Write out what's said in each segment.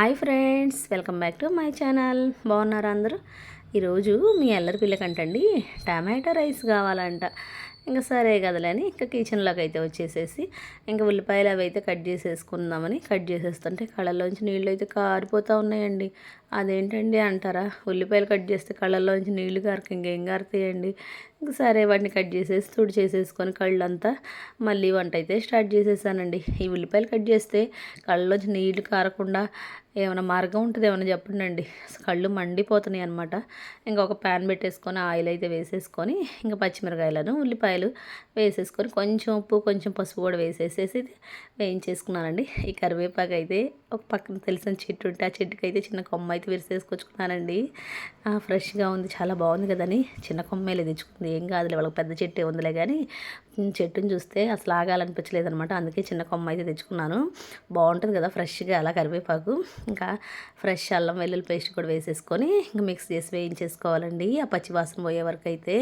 Hi friends, welcome back to my channel. బాగున్నారా అందరూ? ఈరోజు మీ అల్లరి పిల్లకంటండి టమాటా రైస్ కావాలంట. ఇంకా సరే కదలని ఇంకా కిచెన్లోకి అయితే వచ్చేసేసి ఇంకా ఉల్లిపాయలు అవి అయితే కట్ చేసేసుకుందామని కట్ చేసేస్తుంటే కళ్ళల్లోంచి నీళ్ళు అయితే కారిపోతూ ఉన్నాయండి. అదేంటండి అంటారా, ఉల్లిపాయలు కట్ చేస్తే కళ్ళల్లోంచి నీళ్లు కారక ఇంకేం కారుతాయండి. ఇంకా సరే వాటిని కట్ చేసేసి తుడి చేసేసుకొని కళ్ళంతా మళ్ళీ వంట అయితే స్టార్ట్ చేసేసానండి. ఈ ఉల్లిపాయలు కట్ చేస్తే కళ్ళలోంచి నీళ్లు కారకుండా ఏమైనా మార్గం ఉంటుంది ఏమైనా చెప్పండి అండి. కళ్ళు మండిపోతున్నాయి అనమాట. ఇంకా ఒక ప్యాన్ పెట్టేసుకొని ఆయిల్ అయితే వేసేసుకొని ఇంకా పచ్చిమిరకాయలను ఉల్లిపాయలు వేసేసుకొని కొంచెం ఉప్పు కొంచెం పసుపు కూడా వేసేసేసి వేయించేసుకున్నానండి. ఈ కరివేపాకు అయితే ఒక పక్కన తెలిసిన చెట్టు ఉంటే ఆ చెట్టుకి అయితే చిన్న కొమ్మ అయితే విరిసేసుకొచ్చుకున్నానండి. ఫ్రెష్గా ఉంది, చాలా బాగుంది కదని చిన్న కొమ్మేలే తెచ్చుకుంది. ఏం కాదులే, వాళ్ళకి పెద్ద చెట్టే ఉందిలే కానీ చెట్టుని చూస్తే అసలు ఆగాలనిపించలేదు అనమాట. అందుకే చిన్న కొమ్మ అయితే తెచ్చుకున్నాను. బాగుంటుంది కదా ఫ్రెష్గా అలా కరివేపాకు. ఇంకా ఫ్రెష్ అల్లం వెల్లుల్లి పేస్ట్ కూడా వేసేసుకొని ఇంకా మిక్స్ చేసి వేయించేసుకోవాలండి ఆ పచ్చి వాసన పోయే వరకు అయితే.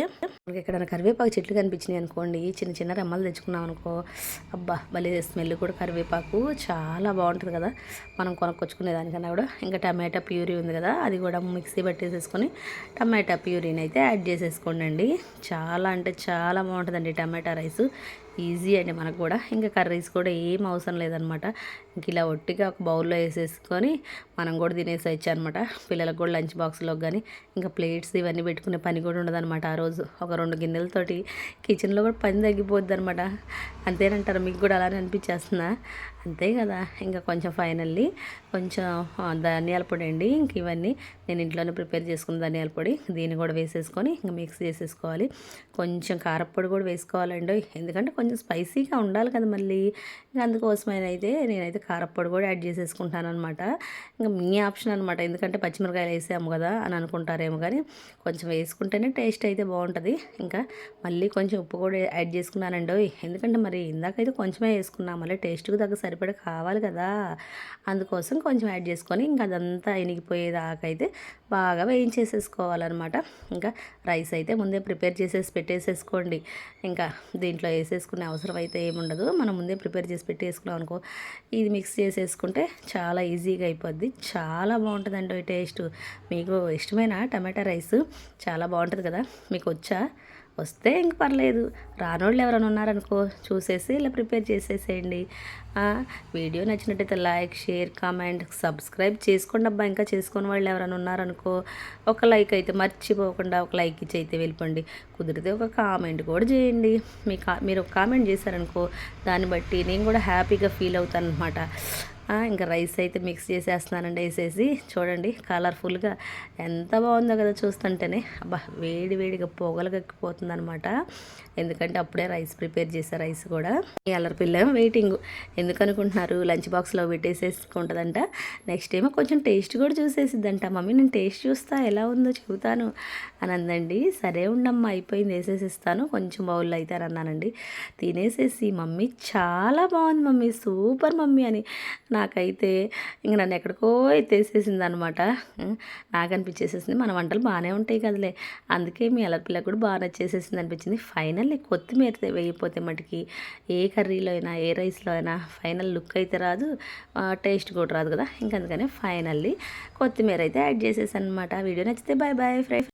మనకి ఎక్కడైనా కరివేపాకు చెట్లు కనిపించినాయి అనుకోండి, చిన్న చిన్న రెమ్మలు తెచ్చుకున్నాం అనుకో, అబ్బా భలే స్మెల్ కూడా కరివేపాకు చాలా బాగుంటుంది కదా మనం కొనుక్కొచ్చుకునే దానికన్నా కూడా. ఇంకా టమాటా ప్యూరీ ఉంది కదా, అది కూడా మిక్సీ పట్టేసేసుకొని టమాటా ప్యూరీని అయితే యాడ్ చేసేసుకోండి. చాలా అంటే చాలా బాగుంటుందండి టమాటా రైస్. ఈజీ అండి మనకు కూడా. ఇంకా కర్రీస్ కూడా ఏం అవసరం లేదనమాట. ఇంక ఇలా ఒట్టిగా ఒక బౌల్లో వేసేసుకొని మనం కూడా తినేసేయచ్చు అనమాట. పిల్లలకు కూడా లంచ్ బాక్స్లోకి కానీ ఇంకా ప్లేట్స్ ఇవన్నీ పెట్టుకునే పని కూడా ఉండదన్నమాట. ఆ రోజు ఒక 2 గిన్నెలతోటి కిచెన్లో కూడా పని తగ్గిపోద్ది అనమాట. అంతేనంటారు, మీకు కూడా అలానే అనిపించేస్తుందా? అంతే కదా. ఇంకా కొంచెం ఫైనల్లీ కొంచెం ధనియాల పొడి అండి. ఇంక ఇవన్నీ నేను ఇంట్లోనే ప్రిపేర్ చేసుకున్న ధనియాల పొడి, దీన్ని కూడా వేసేసుకొని ఇంకా మిక్స్ చేసేసుకోవాలి. కొంచెం కారప్పొడి కూడా వేసుకోవాలండి, ఎందుకంటే కొంచెం స్పైసీగా ఉండాలి కదా మళ్ళీ. ఇంకా అందుకోసమైనైతే నేనైతే కారప్పొడి కూడా యాడ్ చేసేసుకుంటాను అనమాట. ఇంకా మీ ఆప్షన్ అనమాట, ఎందుకంటే పచ్చిమిరకాయలు వేసాము కదా అని అనుకుంటారేమో కానీ కొంచెం వేసుకుంటేనే టేస్ట్ అయితే బాగుంటుంది. ఇంకా మళ్ళీ కొంచెం ఉప్పు కూడా యాడ్ చేసుకున్నానండి. ఎందుకంటే మరి ఇందాకైతే కొంచెమే వేసుకున్నాం, మళ్ళీ టేస్ట్కి తగ్గ సరిపడా కావాలి కదా, అందుకోసం కొంచెం యాడ్ చేసుకొని ఇంకా అదంతా ఇనిగిపోయేదాకైతే బాగా వేయించేసేసుకోవాలన్నమాట. ఇంకా రైస్ అయితే ముందే ప్రిపేర్ చేసేసి పెట్టేసేసుకోండి. ఇంకా దీంట్లో వేసేసుకునే అవసరం అయితే ఏముండదు, మనం ముందే ప్రిపేర్ చేసి పెట్టేసుకున్నాం అనుకో, ఇది మిక్స్ చేసేసుకుంటే చాలా ఈజీగా అయిపోద్ది. చాలా బాగుంటుందండి ఈ టేస్ట్. మీకు ఇష్టమైన టమాటా రైస్ చాలా బాగుంటుంది కదా. మీకు వచ్చా? వస్తే ఇంక పర్లేదు, రానోళ్ళు ఎవరైనా ఉన్నారనుకో చూసేసి ఇలా ప్రిపేర్ చేసేసేయండి. వీడియో నచ్చినట్టయితే లైక్, షేర్, కామెంట్, సబ్స్క్రైబ్ చేసుకోండి అబ్బా. ఇంకా చేసుకుని వాళ్ళు ఎవరైనా ఉన్నారనుకో ఒక లైక్ అయితే మర్చిపోకుండా ఒక లైక్ ఇచ్చి అయితే వెళ్ళిపోండి. కుదిరితే ఒక కామెంట్ కూడా చేయండి. మీరు ఒక కామెంట్ చేశారనుకో, దాన్ని బట్టి నేను కూడా హ్యాపీగా ఫీల్ అవుతాను అనమాట. ఇంకా రైస్ అయితే మిక్స్ చేసేస్తున్నానండి. వేసేసి చూడండి కలర్ఫుల్గా ఎంత బాగుందో కదా చూస్తుంటేనే. అబ్బా వేడి వేడిగా పొగలు కక్కిపోతుంది అనమాట. ఎందుకంటే అప్పుడే రైస్ ప్రిపేర్ చేసే రైస్ కూడా. ఈ అల్లరి పిల్ల వెయిటింగ్ ఎందుకు అనుకుంటున్నారు, లంచ్ బాక్స్లో పెట్టేసేసుకుంటుందంట. నెక్స్ట్ ఏమో కొంచెం టేస్ట్ కూడా చూసేసిద్దంట. మమ్మీ నేను టేస్ట్ చూస్తా ఎలా ఉందో చెబుతాను అని అందండి. సరే ఉండమ్మా అయిపోయింది వేసేసిస్తాను కొంచెం బౌల్లో అయితే అని అన్నానండి. తినేసేసి మమ్మీ చాలా బాగుంది మమ్మీ, సూపర్ మమ్మీ అని నాకైతే ఇంక నన్ను ఎక్కడికో ఎత్తేసేసింది అనమాట. నాకు అనిపించేసేసింది మన వంటలు బాగానే ఉంటాయి కదలే, అందుకే మీ అల్లరి పిల్ల కూడా బాగా నచ్చేసేసింది అనిపించింది. ఫైనల్లీ కొత్తిమీర వేయిపోతే మటుకి ఏ కర్రీలో అయినా ఏ రైస్లో అయినా ఫైనల్ లుక్ అయితే రాదు, టేస్ట్ కూడా రాదు కదా. ఇంకందుకనే ఫైనల్లీ కొత్తిమీర అయితే యాడ్ చేసేసాను అనమాట. వీడియో నచ్చితే బాయ్ బాయ్ ఫ్రెండ్స్.